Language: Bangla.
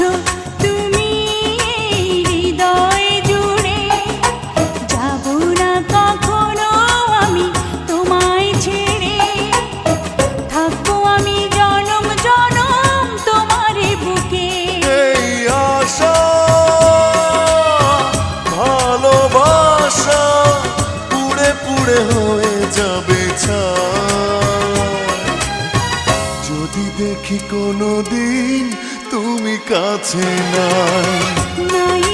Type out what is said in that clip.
আছো তুমি হৃদয় জুড়ে, যাব না কখনো আমি তোমায় ছেড়ে, থাকবো আমি জনম জনম তোমারে বুকে। এই আশা ভালোবাসা পুড়ে পুড়ে হয়ে যাবে ছাই, যদি দেখি কোনোদিন তুমি কাছে নাই।